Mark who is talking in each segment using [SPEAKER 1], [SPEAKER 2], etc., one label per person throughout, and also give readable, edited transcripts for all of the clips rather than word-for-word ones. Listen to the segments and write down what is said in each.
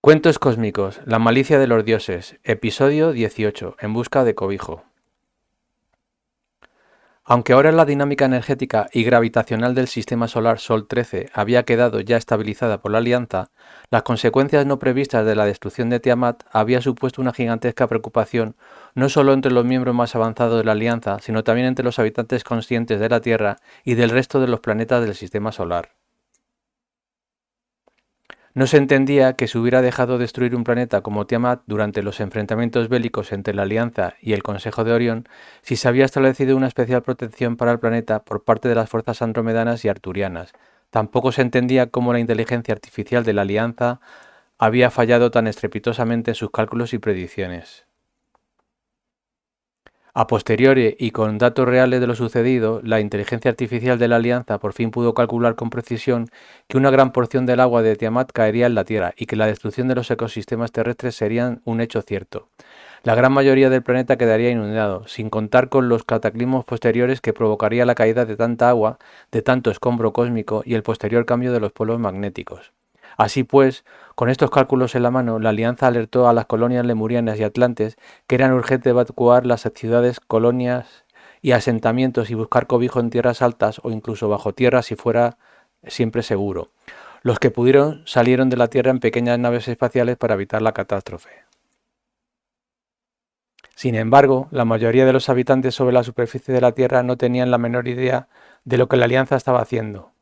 [SPEAKER 1] Cuentos cósmicos, la malicia de los dioses, episodio 18, en busca de cobijo. Aunque ahora la dinámica energética y gravitacional del sistema solar Sol 13 había quedado ya estabilizada por la Alianza, las consecuencias no previstas de la destrucción de Tiamat había supuesto una gigantesca preocupación no solo entre los miembros más avanzados de la Alianza, sino también entre los habitantes conscientes de la Tierra y del resto de los planetas del sistema solar. No se entendía que se hubiera dejado destruir un planeta como Tiamat durante los enfrentamientos bélicos entre la Alianza y el Consejo de Orión si se había establecido una especial protección para el planeta por parte de las fuerzas andromedanas y arturianas. Tampoco se entendía cómo la inteligencia artificial de la Alianza había fallado tan estrepitosamente en sus cálculos y predicciones. A posteriori y con datos reales de lo sucedido, la inteligencia artificial de la Alianza por fin pudo calcular con precisión que una gran porción del agua de Tiamat caería en la Tierra y que la destrucción de los ecosistemas terrestres sería un hecho cierto. La gran mayoría del planeta quedaría inundado, sin contar con los cataclismos posteriores que provocaría la caída de tanta agua, de tanto escombro cósmico y el posterior cambio de los polos magnéticos. Así pues, con estos cálculos en la mano, la Alianza alertó a las colonias lemurianas y atlantes que era urgente evacuar las ciudades, colonias y asentamientos y buscar cobijo en tierras altas o incluso bajo tierra si fuera siempre seguro. Los que pudieron salieron de la Tierra en pequeñas naves espaciales para evitar la catástrofe. Sin embargo, la mayoría de los habitantes sobre la superficie de la Tierra no tenían la menor idea de lo que la Alianza estaba haciendo.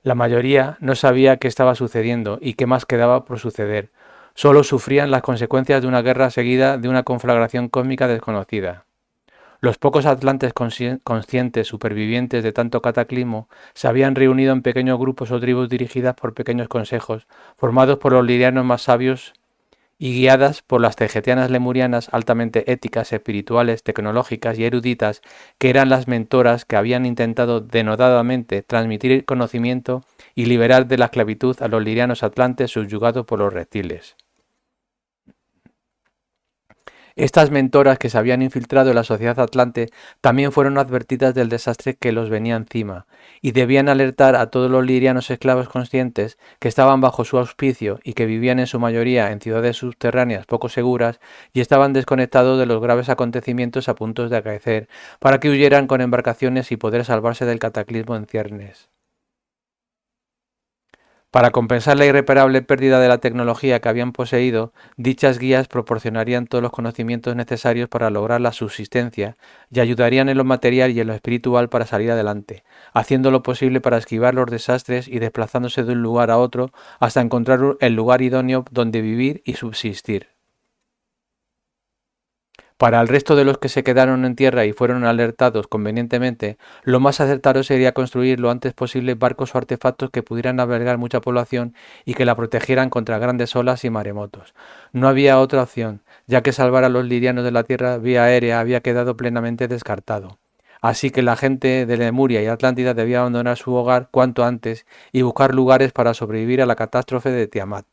[SPEAKER 1] La mayoría no sabía qué estaba sucediendo y qué más quedaba por suceder. Solo sufrían las consecuencias de una guerra seguida de una conflagración cósmica desconocida. Los pocos atlantes conscientes supervivientes de tanto cataclismo se habían reunido en pequeños grupos o tribus dirigidas por pequeños consejos, formados por los lirianos más sabios y guiadas por las tegetianas lemurianas altamente éticas, espirituales, tecnológicas y eruditas, que eran las mentoras que habían intentado denodadamente transmitir conocimiento y liberar de la esclavitud a los lirianos atlantes subyugados por los reptiles. Estas mentoras que se habían infiltrado en la sociedad atlante también fueron advertidas del desastre que los venía encima, y debían alertar a todos los lirianos esclavos conscientes que estaban bajo su auspicio y que vivían en su mayoría en ciudades subterráneas poco seguras y estaban desconectados de los graves acontecimientos a punto de acaecer, para que huyeran con embarcaciones y poder salvarse del cataclismo en ciernes. Para compensar la irreparable pérdida de la tecnología que habían poseído, dichas guías proporcionarían todos los conocimientos necesarios para lograr la subsistencia y ayudarían en lo material y en lo espiritual para salir adelante, haciendo lo posible para esquivar los desastres y desplazándose de un lugar a otro hasta encontrar el lugar idóneo donde vivir y subsistir. Para el resto de los que se quedaron en tierra y fueron alertados convenientemente, lo más acertado sería construir lo antes posible barcos o artefactos que pudieran albergar mucha población y que la protegieran contra grandes olas y maremotos. No había otra opción, ya que salvar a los lirianos de la tierra vía aérea había quedado plenamente descartado. Así que la gente de Lemuria y Atlántida debía abandonar su hogar cuanto antes y buscar lugares para sobrevivir a la catástrofe de Tiamat.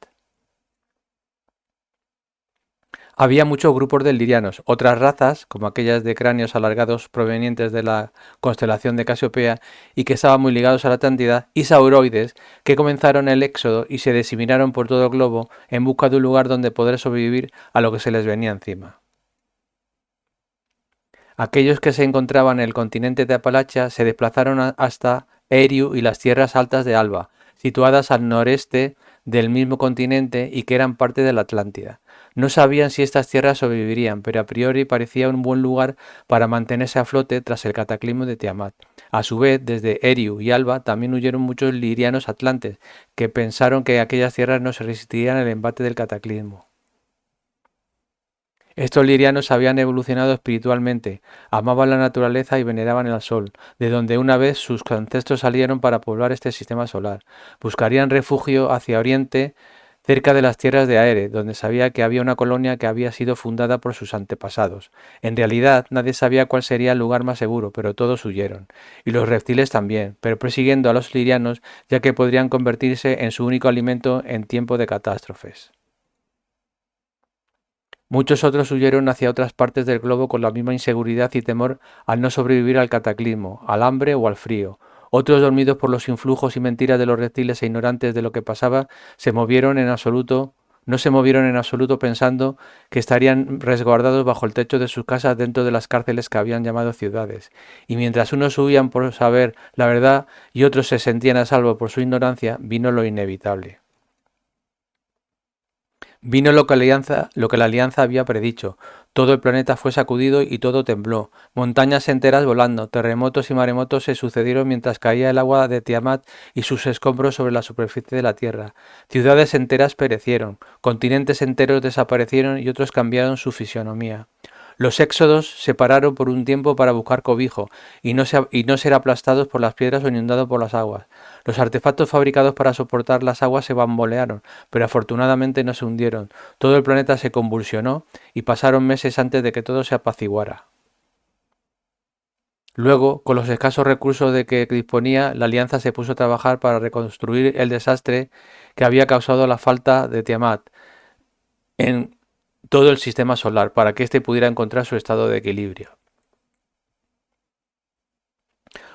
[SPEAKER 1] Había muchos grupos de lirianos, otras razas, como aquellas de cráneos alargados provenientes de la constelación de Casiopea y que estaban muy ligados a la Atlántida, y sauroides, que comenzaron el éxodo y se diseminaron por todo el globo en busca de un lugar donde poder sobrevivir a lo que se les venía encima. Aquellos que se encontraban en el continente de Apalachia se desplazaron hasta Eriu y las tierras altas de Alba, situadas al noreste del mismo continente y que eran parte de la Atlántida. No sabían si estas tierras sobrevivirían, pero a priori parecía un buen lugar para mantenerse a flote tras el cataclismo de Tiamat. A su vez, desde Eriu y Alba también huyeron muchos lirianos atlantes, que pensaron que aquellas tierras no se resistirían al embate del cataclismo. Estos lirianos habían evolucionado espiritualmente, amaban la naturaleza y veneraban al sol, de donde una vez sus ancestros salieron para poblar este sistema solar. Buscarían refugio hacia oriente, cerca de las tierras de Aere, donde sabía que había una colonia que había sido fundada por sus antepasados. En realidad, nadie sabía cuál sería el lugar más seguro, pero todos huyeron. Y los reptiles también, pero persiguiendo a los lirianos, ya que podrían convertirse en su único alimento en tiempo de catástrofes. Muchos otros huyeron hacia otras partes del globo con la misma inseguridad y temor al no sobrevivir al cataclismo, al hambre o al frío. Otros, dormidos por los influjos y mentiras de los reptiles e ignorantes de lo que pasaba, se movieron en absoluto No se movieron en absoluto pensando que estarían resguardados bajo el techo de sus casas dentro de las cárceles que habían llamado ciudades. Y mientras unos huían por saber la verdad y otros se sentían a salvo por su ignorancia, vino lo inevitable. Vino lo que la alianza había predicho. Todo el planeta fue sacudido y todo tembló. Montañas enteras volando, terremotos y maremotos se sucedieron mientras caía el agua de Tiamat y sus escombros sobre la superficie de la Tierra. Ciudades enteras perecieron, continentes enteros desaparecieron y otros cambiaron su fisionomía. Los éxodos se pararon por un tiempo para buscar cobijo y no ser aplastados por las piedras o inundados por las aguas. Los artefactos fabricados para soportar las aguas se bambolearon, pero afortunadamente no se hundieron. Todo el planeta se convulsionó y pasaron meses antes de que todo se apaciguara. Luego, con los escasos recursos de que disponía, la alianza se puso a trabajar para reconstruir el desastre que había causado la falta de Tiamat en todo el sistema solar, para que éste pudiera encontrar su estado de equilibrio.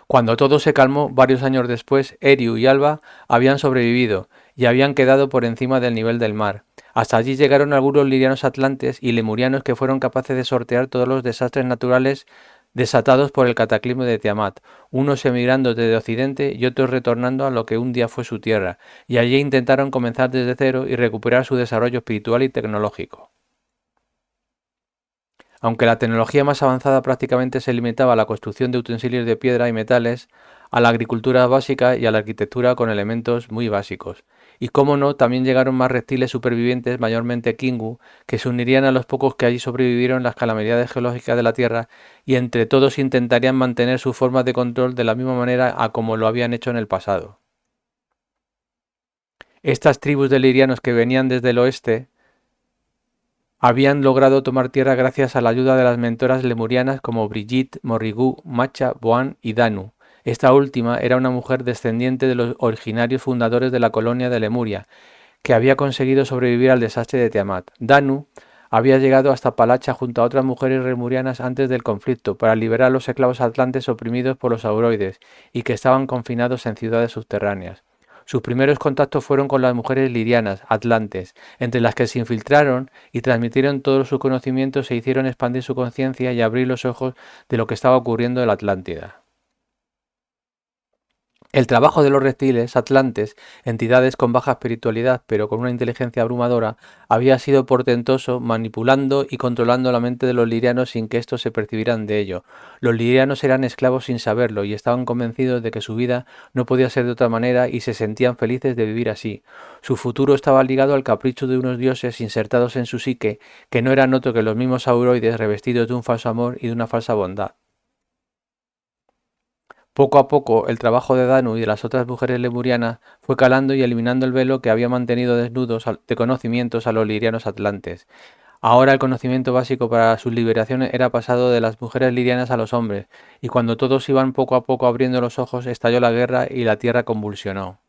[SPEAKER 1] Cuando todo se calmó, varios años después, Eriu y Alba habían sobrevivido y habían quedado por encima del nivel del mar. Hasta allí llegaron algunos lirianos atlantes y lemurianos que fueron capaces de sortear todos los desastres naturales desatados por el cataclismo de Tiamat, unos emigrando desde Occidente y otros retornando a lo que un día fue su tierra, y allí intentaron comenzar desde cero y recuperar su desarrollo espiritual y tecnológico. Aunque la tecnología más avanzada prácticamente se limitaba a la construcción de utensilios de piedra y metales, a la agricultura básica y a la arquitectura con elementos muy básicos. Y cómo no, también llegaron más reptiles supervivientes, mayormente Kingu, que se unirían a los pocos que allí sobrevivieron las calamidades geológicas de la Tierra y entre todos intentarían mantener sus formas de control de la misma manera a como lo habían hecho en el pasado. Estas tribus de lirianos que venían desde el oeste habían logrado tomar tierra gracias a la ayuda de las mentoras lemurianas como Brigitte, Morrigu, Macha, Boan y Danu. Esta última era una mujer descendiente de los originarios fundadores de la colonia de Lemuria, que había conseguido sobrevivir al desastre de Tiamat. Danu había llegado hasta Palacha junto a otras mujeres lemurianas antes del conflicto para liberar a los esclavos atlantes oprimidos por los auroides y que estaban confinados en ciudades subterráneas. Sus primeros contactos fueron con las mujeres lirianas, atlantes, entre las que se infiltraron y transmitieron todos sus conocimientos e hicieron expandir su conciencia y abrir los ojos de lo que estaba ocurriendo en la Atlántida. El trabajo de los reptiles atlantes, entidades con baja espiritualidad pero con una inteligencia abrumadora, había sido portentoso, manipulando y controlando la mente de los lirianos sin que estos se percibieran de ello. Los lirianos eran esclavos sin saberlo y estaban convencidos de que su vida no podía ser de otra manera y se sentían felices de vivir así. Su futuro estaba ligado al capricho de unos dioses insertados en su psique, que no eran otro que los mismos auroides revestidos de un falso amor y de una falsa bondad. Poco a poco, el trabajo de Danu y de las otras mujeres lemurianas fue calando y eliminando el velo que había mantenido desnudos de conocimientos a los lirianos atlantes. Ahora el conocimiento básico para su liberación era pasado de las mujeres lirianas a los hombres, y cuando todos iban poco a poco abriendo los ojos, estalló la guerra y la tierra convulsionó.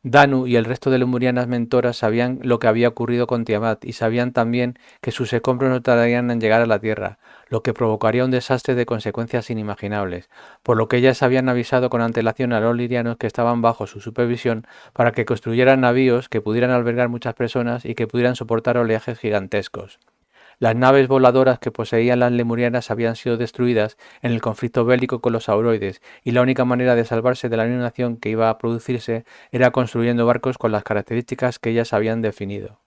[SPEAKER 1] Danu y el resto de lemurianas mentoras sabían lo que había ocurrido con Tiamat y sabían también que sus escombros no tardarían en llegar a la Tierra, lo que provocaría un desastre de consecuencias inimaginables, por lo que ellas habían avisado con antelación a los lirianos que estaban bajo su supervisión para que construyeran navíos que pudieran albergar muchas personas y que pudieran soportar oleajes gigantescos. Las naves voladoras que poseían las lemurianas habían sido destruidas en el conflicto bélico con los auroides, y la única manera de salvarse de la inundación que iba a producirse era construyendo barcos con las características que ellas habían definido.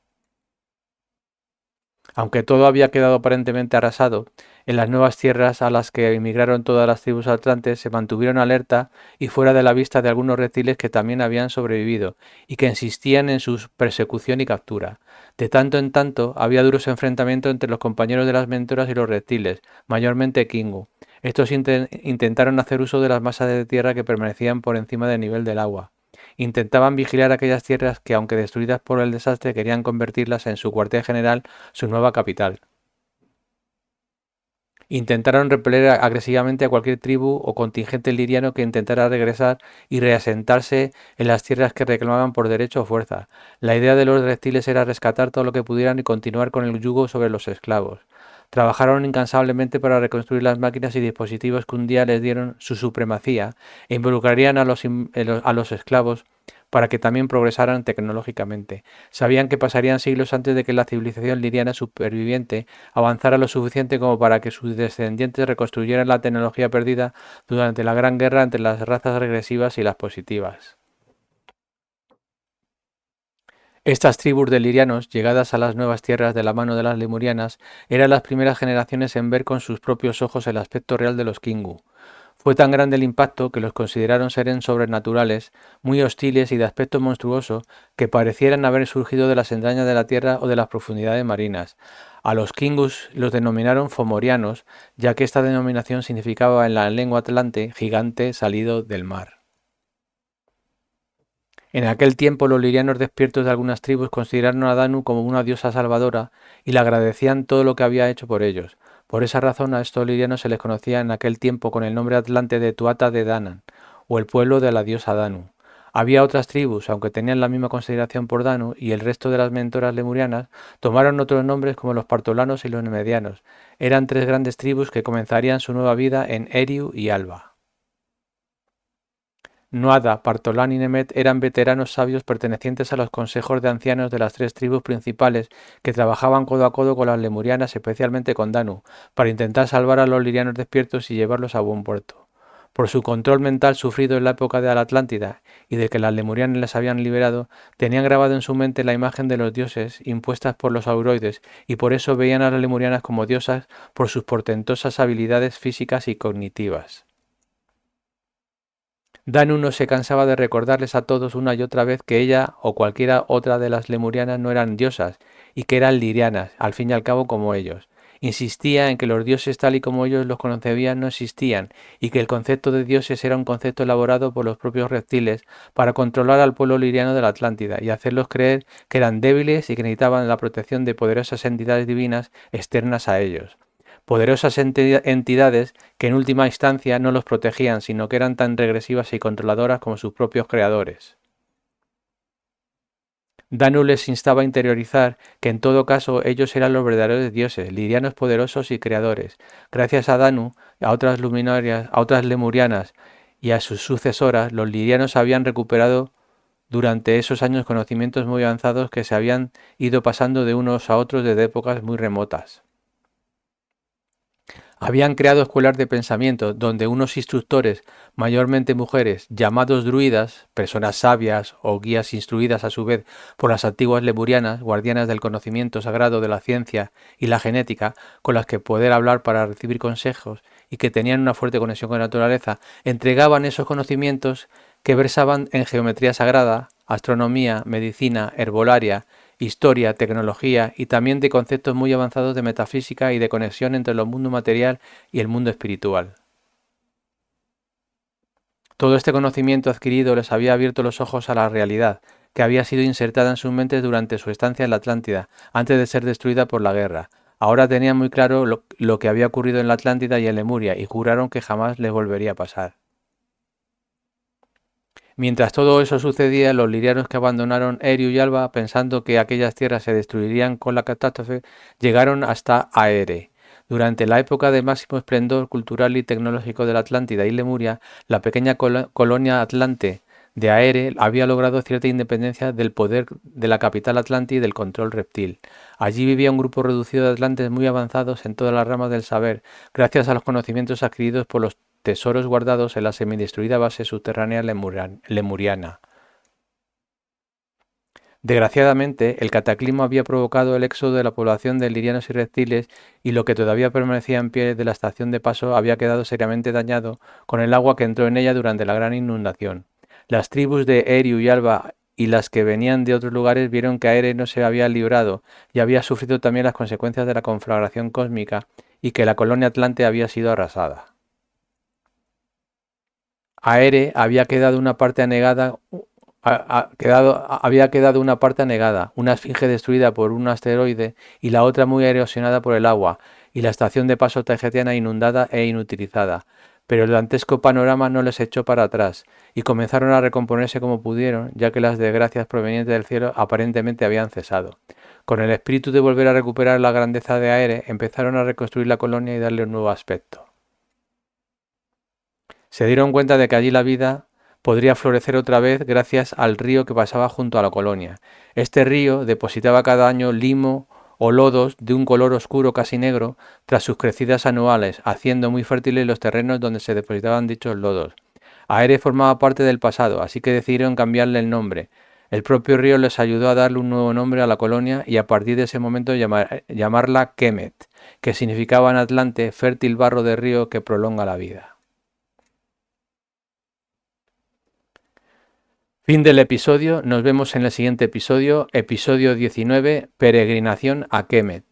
[SPEAKER 1] Aunque todo había quedado aparentemente arrasado, en las nuevas tierras a las que emigraron todas las tribus atlantes se mantuvieron alerta y fuera de la vista de algunos reptiles que también habían sobrevivido y que insistían en su persecución y captura. De tanto en tanto había duros enfrentamientos entre los compañeros de las mentoras y los reptiles, mayormente Kingu. Estos intentaron hacer uso de las masas de tierra que permanecían por encima del nivel del agua. Intentaban vigilar aquellas tierras que, aunque destruidas por el desastre, querían convertirlas en su cuartel general, su nueva capital. Intentaron repeler agresivamente a cualquier tribu o contingente liriano que intentara regresar y reasentarse en las tierras que reclamaban por derecho o fuerza. La idea de los reptiles era rescatar todo lo que pudieran y continuar con el yugo sobre los esclavos. Trabajaron incansablemente para reconstruir las máquinas y dispositivos que un día les dieron su supremacía e involucrarían a los esclavos para que también progresaran tecnológicamente. Sabían que pasarían siglos antes de que la civilización liriana superviviente avanzara lo suficiente como para que sus descendientes reconstruyeran la tecnología perdida durante la Gran Guerra entre las razas regresivas y las positivas. Estas tribus de lirianos, llegadas a las nuevas tierras de la mano de las lemurianas, eran las primeras generaciones en ver con sus propios ojos el aspecto real de los Kingu. Fue tan grande el impacto que los consideraron seres sobrenaturales, muy hostiles y de aspecto monstruoso, que parecieran haber surgido de las entrañas de la tierra o de las profundidades marinas. A los Kingus los denominaron fomorianos, ya que esta denominación significaba en la lengua atlante gigante salido del mar. En aquel tiempo los lirianos despiertos de algunas tribus consideraron a Danu como una diosa salvadora y le agradecían todo lo que había hecho por ellos. Por esa razón a estos lirianos se les conocía en aquel tiempo con el nombre atlante de Tuatha de Danann, o el pueblo de la diosa Danu. Había otras tribus, aunque tenían la misma consideración por Danu, y el resto de las mentoras lemurianas tomaron otros nombres como los partolanos y los nemedianos. Eran tres grandes tribus que comenzarían su nueva vida en Eriu y Alba. Nuada, Partolán y Nemet eran veteranos sabios pertenecientes a los consejos de ancianos de las tres tribus principales que trabajaban codo a codo con las lemurianas, especialmente con Danu, para intentar salvar a los lirianos despiertos y llevarlos a buen puerto. Por su control mental sufrido en la época de la Atlántida y de que las lemurianas les habían liberado, tenían grabado en su mente la imagen de los dioses impuestas por los auroides y por eso veían a las lemurianas como diosas por sus portentosas habilidades físicas y cognitivas. Danu no se cansaba de recordarles a todos una y otra vez que ella o cualquiera otra de las lemurianas no eran diosas y que eran lirianas, al fin y al cabo como ellos. Insistía en que los dioses tal y como ellos los concebían no existían y que el concepto de dioses era un concepto elaborado por los propios reptiles para controlar al pueblo liriano de la Atlántida y hacerlos creer que eran débiles y que necesitaban la protección de poderosas entidades divinas externas a ellos. Poderosas entidades que en última instancia no los protegían, sino que eran tan regresivas y controladoras como sus propios creadores. Danu les instaba a interiorizar que en todo caso ellos eran los verdaderos dioses, lirianos poderosos y creadores. Gracias a Danu, a otras luminarias, a otras lemurianas y a sus sucesoras, los lirianos habían recuperado durante esos años conocimientos muy avanzados que se habían ido pasando de unos a otros desde épocas muy remotas. Habían creado escuelas de pensamiento donde unos instructores, mayormente mujeres, llamados druidas, personas sabias o guías instruidas a su vez por las antiguas lemurianas, guardianas del conocimiento sagrado de la ciencia y la genética, con las que poder hablar para recibir consejos y que tenían una fuerte conexión con la naturaleza, entregaban esos conocimientos que versaban en geometría sagrada, astronomía, medicina, herbolaria, historia, tecnología y también de conceptos muy avanzados de metafísica y de conexión entre el mundo material y el mundo espiritual. Todo este conocimiento adquirido les había abierto los ojos a la realidad, que había sido insertada en sus mentes durante su estancia en la Atlántida, antes de ser destruida por la guerra. Ahora tenían muy claro lo que había ocurrido en la Atlántida y en Lemuria, y juraron que jamás les volvería a pasar. Mientras todo eso sucedía, los lirianos que abandonaron Eriu y Alba, pensando que aquellas tierras se destruirían con la catástrofe, llegaron hasta Aere. Durante la época de máximo esplendor cultural y tecnológico de la Atlántida y Lemuria, la pequeña colonia atlante de Aere había logrado cierta independencia del poder de la capital atlante y del control reptil. Allí vivía un grupo reducido de atlantes muy avanzados en todas las ramas del saber, gracias a los conocimientos adquiridos por los tesoros guardados en la semidestruida base subterránea lemuriana. Desgraciadamente, el cataclismo había provocado el éxodo de la población de lirianos y reptiles y lo que todavía permanecía en pie de la estación de paso había quedado seriamente dañado con el agua que entró en ella durante la gran inundación. Las tribus de Eriu y Alba y las que venían de otros lugares vieron que Aere no se había librado y había sufrido también las consecuencias de la conflagración cósmica y que la colonia atlante había sido arrasada. Aere había quedado una parte anegada, había quedado una parte anegada, una esfinge destruida por un asteroide y la otra muy erosionada por el agua, y la estación de paso tagetiana inundada e inutilizada. Pero el dantesco panorama no les echó para atrás, y comenzaron a recomponerse como pudieron, ya que las desgracias provenientes del cielo aparentemente habían cesado. Con el espíritu de volver a recuperar la grandeza de Aere, empezaron a reconstruir la colonia y darle un nuevo aspecto. Se dieron cuenta de que allí la vida podría florecer otra vez gracias al río que pasaba junto a la colonia. Este río depositaba cada año limo o lodos de un color oscuro casi negro tras sus crecidas anuales, haciendo muy fértiles los terrenos donde se depositaban dichos lodos. Aere formaba parte del pasado, así que decidieron cambiarle el nombre. El propio río les ayudó a darle un nuevo nombre a la colonia y a partir de ese momento llamarla Kemet, que significaba en Atlante fértil barro de río que prolonga la vida. Fin del episodio, nos vemos en el siguiente episodio, episodio 19, Peregrinación a Kemet.